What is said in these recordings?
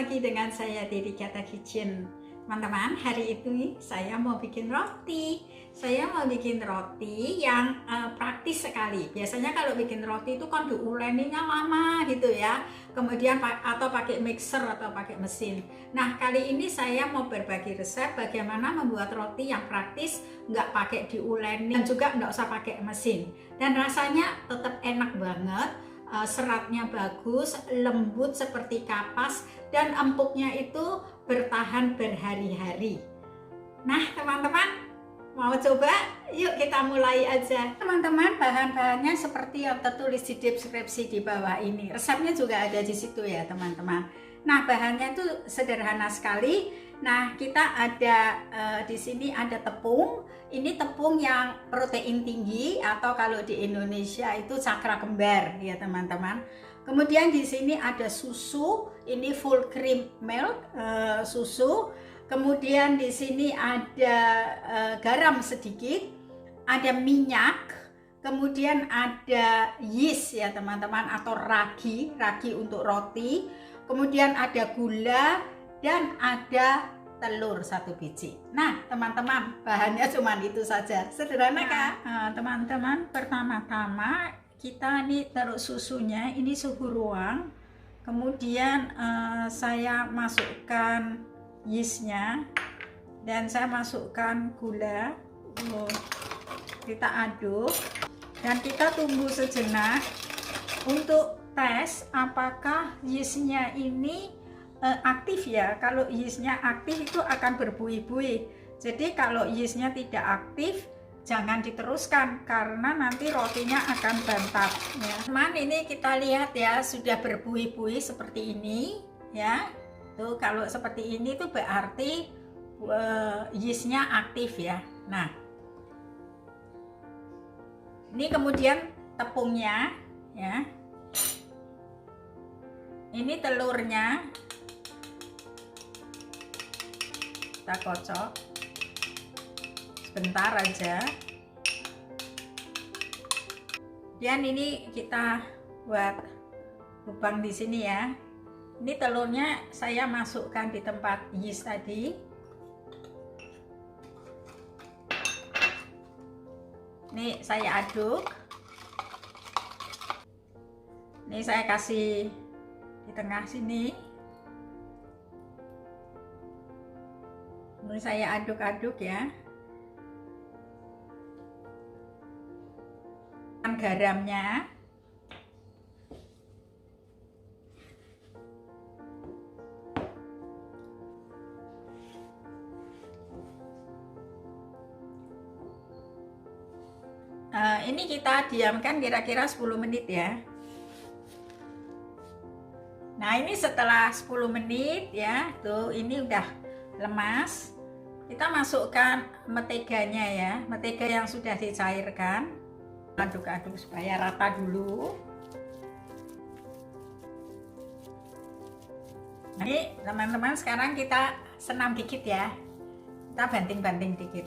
lagi dengan saya Diri Kata Kitchen. Teman-teman, hari ini saya mau bikin roti. Saya mau bikin roti yang praktis sekali. Biasanya kalau bikin roti itu kan diuleninya lama gitu ya. Kemudian atau pakai mixer atau pakai mesin. Nah, kali ini saya mau berbagi resep bagaimana membuat roti yang praktis, nggak pakai diuleni dan juga nggak usah pakai mesin. Dan rasanya tetap enak banget. Seratnya bagus, lembut seperti kapas, dan empuknya itu bertahan berhari-hari. Nah teman-teman, mau coba? Yuk kita mulai aja. Teman-teman, bahan-bahannya seperti yang tertulis di deskripsi di bawah ini. Resepnya juga ada di situ ya teman-teman. Nah, bahannya itu sederhana sekali. Nah, kita ada di sini ada tepung. Ini tepung yang protein tinggi atau kalau di Indonesia itu cakra kembar ya teman-teman. Kemudian di sini ada susu, ini full cream milk susu. Kemudian di sini ada garam sedikit, ada minyak, kemudian ada yeast ya teman-teman atau ragi untuk roti. Kemudian ada gula dan ada telur 1 biji. Nah teman-teman, bahannya cuma itu saja, sederhana kan? Teman-teman, pertama-tama kita ini taruh susunya, ini suhu ruang. Kemudian saya masukkan yeastnya dan saya masukkan gula. Kita aduk dan kita tunggu sejenak untuk tes apakah yeastnya ini aktif ya. Kalau yeastnya aktif itu akan berbuih-buih. Jadi kalau yeastnya tidak aktif, jangan diteruskan karena nanti rotinya akan bantat ya. Teman, ini kita lihat ya, sudah berbuih-buih seperti ini ya. Tuh kalau seperti ini tuh berarti yeastnya aktif ya. Nah, ini kemudian tepungnya ya. Ini telurnya. Kita kocok sebentar aja. Dan ini kita buat lubang di sini ya. Ini telurnya saya masukkan di tempat yeast tadi. Ini saya aduk. Ini saya kasih di tengah sini. Ini saya aduk-aduk ya. Garamnya. Ini kita diamkan kira-kira 10 menit ya. Nah, ini setelah 10 menit ya, tuh ini udah lemas. Kita masukkan menteganya ya, mentega yang sudah dicairkan. Aduk-aduk supaya rata dulu. Nah, ini teman-teman, sekarang kita senam dikit ya. Kita banting-banting dikit.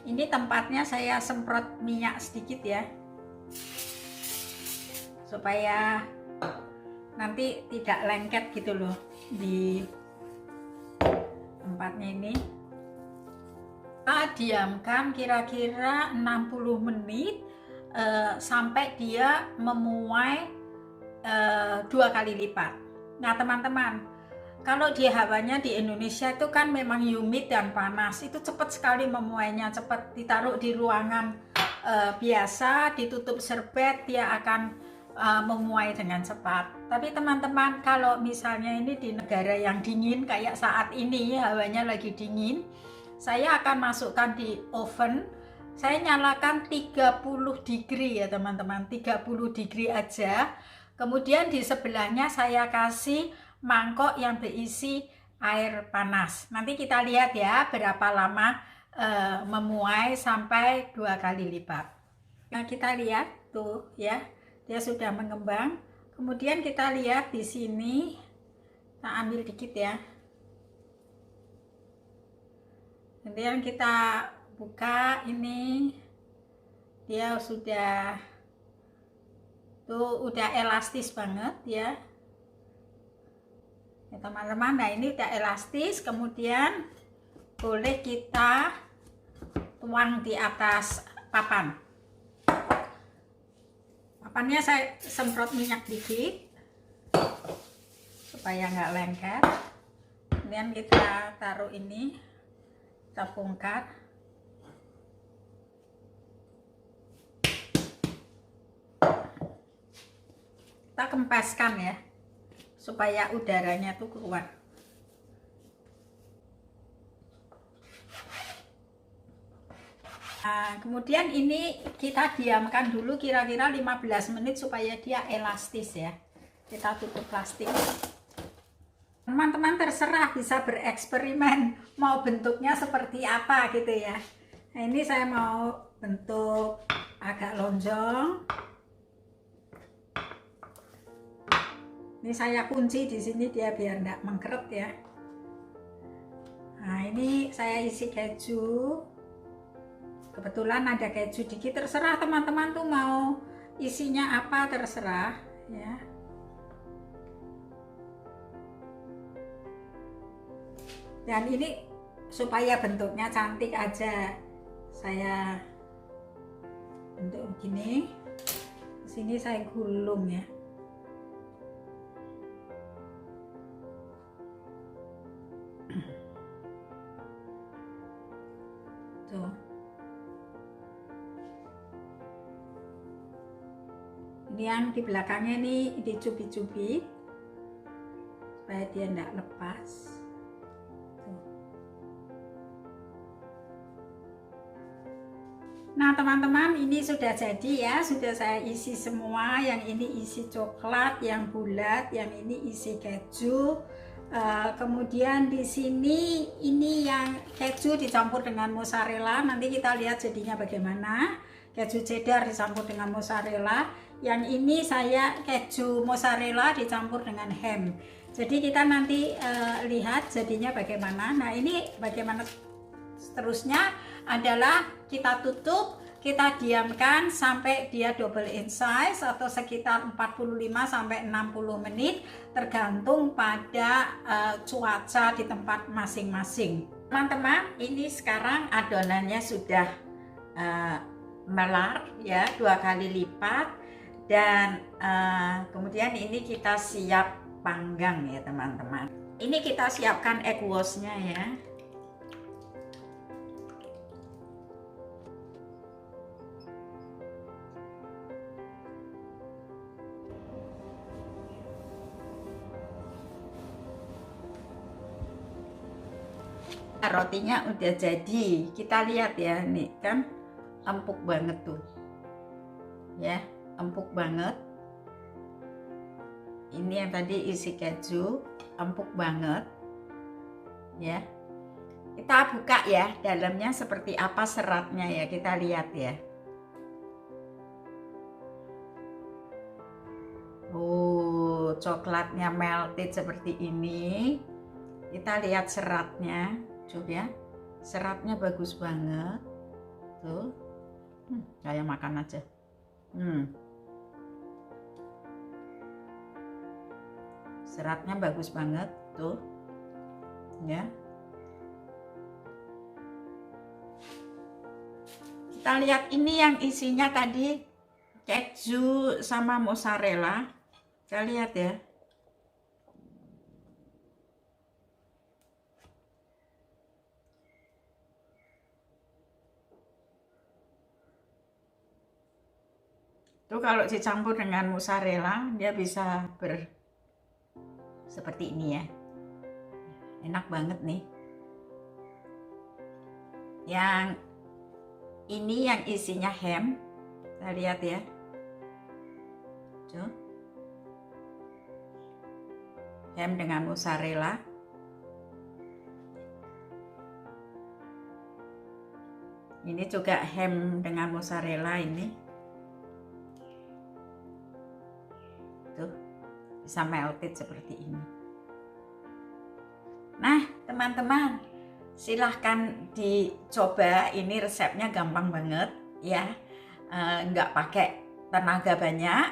Ini tempatnya saya semprot minyak sedikit ya, supaya nanti tidak lengket gitu loh di tempatnya ini. Kita diamkan kira-kira 60 menit sampai dia memuai 2 kali lipat. Nah teman-teman, kalau di hawanya di Indonesia itu kan memang humid dan panas, itu cepat sekali memuainya, cepat. Ditaruh di ruangan biasa, ditutup serbet, dia akan memuai dengan cepat. Tapi teman-teman, kalau misalnya ini di negara yang dingin kayak saat ini, hawanya lagi dingin, saya akan masukkan di oven. Saya nyalakan 30 degree ya teman-teman, 30 degree aja. Kemudian di sebelahnya saya kasih mangkok yang berisi air panas. Nanti kita lihat ya berapa lama memuai sampai 2 kali lipat. Nah, kita lihat tuh ya, dia sudah mengembang. Kemudian kita lihat di sini, kita ambil dikit ya. Kemudian kita buka, ini dia sudah tuh udah elastis banget ya. ya teman-teman. Nah ini udah elastis, kemudian boleh kita tuang di atas papan. Papannya saya semprot minyak dikit supaya nggak lengket. Kemudian kita taruh ini, kita bongkar. Kita kempeskan ya, supaya udaranya tuh keluar. Nah, kemudian ini kita diamkan dulu kira-kira 15 menit supaya dia elastis ya. Kita tutup plastik. Teman-teman terserah, bisa bereksperimen mau bentuknya seperti apa gitu ya. Nah, ini saya mau bentuk agak lonjong. Ini saya kunci di sini dia biar enggak mengkeret ya. Nah, ini saya isi keju. Kebetulan ada keju dikit, terserah teman-teman tuh mau isinya apa, terserah ya. Dan ini supaya bentuknya cantik aja, saya bentuk begini. Sini saya gulung ya. Tuh. Ini yang di belakangnya nih dicubit-cubit supaya dia enggak lepas. Tuh. Nah teman-teman, ini sudah jadi ya, sudah saya isi semua. Yang ini isi coklat yang bulat, yang ini isi keju. Kemudian di sini ini yang keju dicampur dengan mozzarella. Nanti kita lihat jadinya bagaimana. Keju cheddar dicampur dengan mozzarella. Yang ini saya keju mozzarella dicampur dengan ham. Jadi kita nanti lihat jadinya bagaimana. Nah ini bagaimana seterusnya adalah kita tutup, kita diamkan sampai dia double in size atau sekitar 45 sampai 60 menit tergantung pada cuaca di tempat masing-masing. Teman-teman, ini sekarang adonannya sudah melar ya, 2 kali lipat. Dan kemudian ini kita siap panggang ya teman-teman. Ini kita siapkan egg wash-nya ya. Rotinya udah jadi, kita lihat ya, nih kan empuk banget tuh ya, empuk banget. Ini yang tadi isi keju, empuk banget ya. Kita buka ya, dalamnya seperti apa seratnya ya, kita lihat ya. Oh, coklatnya melted seperti ini. Kita lihat seratnya, coba ya, seratnya bagus banget tuh. Kayak makan aja. Seratnya bagus banget tuh ya. Kita lihat ini yang isinya tadi keju sama mozzarella. Kita lihat ya. Tuh kalau dicampur dengan mozzarella dia bisa seperti ini ya. Enak banget nih. Yang ini yang isinya ham. Kita lihat ya. Tuh. Ham dengan mozzarella. Ini juga ham dengan mozzarella ini. Tuh, bisa melted seperti ini. Nah, teman-teman, silahkan dicoba. Ini resepnya gampang banget ya, nggak pakai tenaga banyak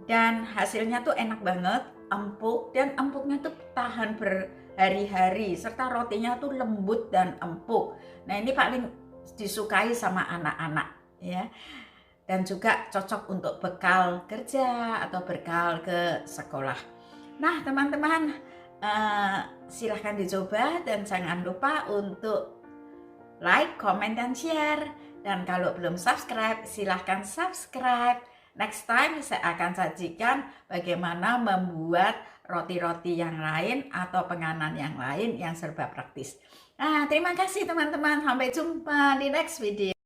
dan hasilnya tuh enak banget. empuk dan empuknya tuh tahan berhari-hari, serta rotinya tuh lembut dan empuk. Nah, ini paling disukai sama anak-anak ya. Dan juga cocok untuk bekal kerja atau bekal ke sekolah. Nah, teman-teman, silahkan dicoba dan jangan lupa untuk like, comment, dan share. Dan kalau belum subscribe, silahkan subscribe. Next time saya akan sajikan bagaimana membuat roti-roti yang lain atau penganan yang lain yang serba praktis. Nah, terima kasih teman-teman. Sampai jumpa di next video.